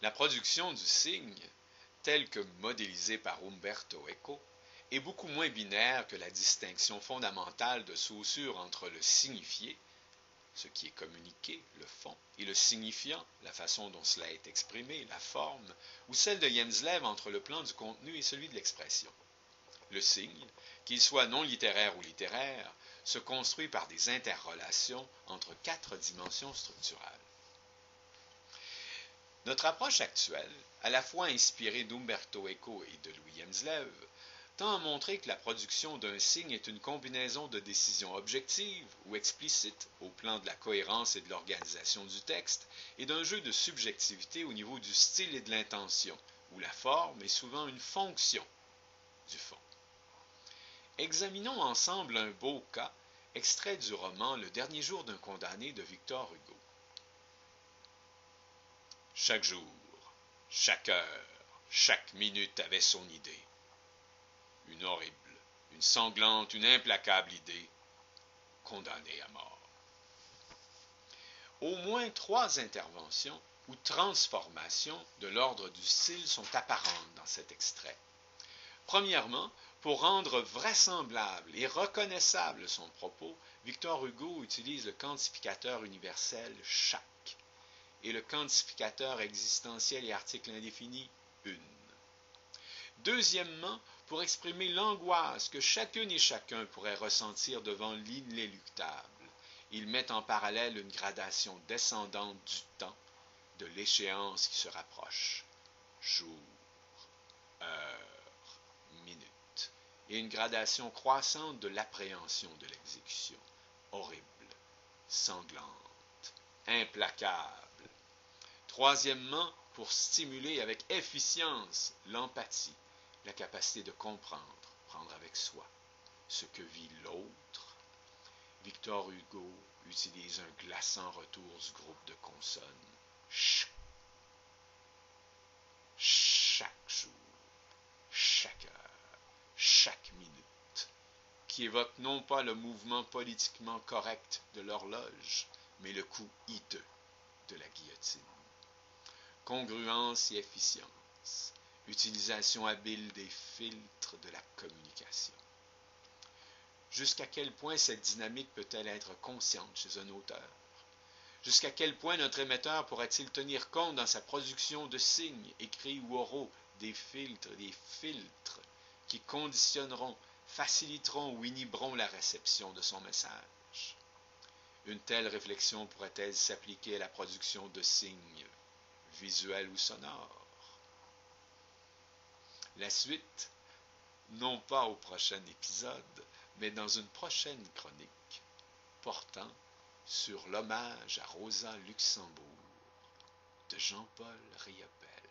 La production du signe, telle que modélisée par Umberto Eco, est beaucoup moins binaire que la distinction fondamentale de Saussure entre le signifié, ce qui est communiqué, le fond, et le signifiant, la façon dont cela est exprimé, la forme, ou celle de Jenslev entre le plan du contenu et celui de l'expression. Le signe, qu'il soit non littéraire ou littéraire, se construit par des interrelations entre 4 dimensions structurales. Notre approche actuelle, à la fois inspirée d'Umberto Eco et de Louis Jenslev, tend à montrer que la production d'un signe est une combinaison de décisions objectives ou explicites au plan de la cohérence et de l'organisation du texte et d'un jeu de subjectivité au niveau du style et de l'intention, où la forme est souvent une fonction du fond. Examinons ensemble un beau cas, extrait du roman Le dernier jour d'un condamné de Victor Hugo. Chaque jour, chaque heure, chaque minute avait son idée. Une horrible, une sanglante, une implacable idée, condamnée à mort. Au moins 3 interventions ou transformations de l'ordre du style sont apparentes dans cet extrait. Premièrement, pour rendre vraisemblable et reconnaissable son propos, Victor Hugo utilise le quantificateur universel « chaque » et le quantificateur existentiel et article indéfini « une ». Deuxièmement, pour exprimer l'angoisse que chacune et chacun pourrait ressentir devant l'inéluctable, il met en parallèle une gradation descendante du temps, de l'échéance qui se rapproche, jour, heure, minute, et une gradation croissante de l'appréhension de l'exécution, horrible, sanglante, implacable. Troisièmement, pour stimuler avec efficience l'empathie, la capacité de comprendre, prendre avec soi ce que vit l'autre. Victor Hugo utilise un glaçant retour du groupe de consonnes. Chaque jour, chaque heure, chaque minute, qui évoque non pas le mouvement politiquement correct de l'horloge, mais le coup hideux de la guillotine. Congruence et efficience, utilisation habile des filtres de la communication. Jusqu'à quel point cette dynamique peut-elle être consciente chez un auteur? Jusqu'à quel point notre émetteur pourrait-il tenir compte dans sa production de signes, écrits ou oraux, des filtres qui conditionneront, faciliteront ou inhiberont la réception de son message? Une telle réflexion pourrait-elle s'appliquer à la production de signes, visuels ou sonores? La suite, non pas au prochain épisode, mais dans une prochaine chronique portant sur l'hommage à Rosa Luxembourg de Jean-Paul Riopelle.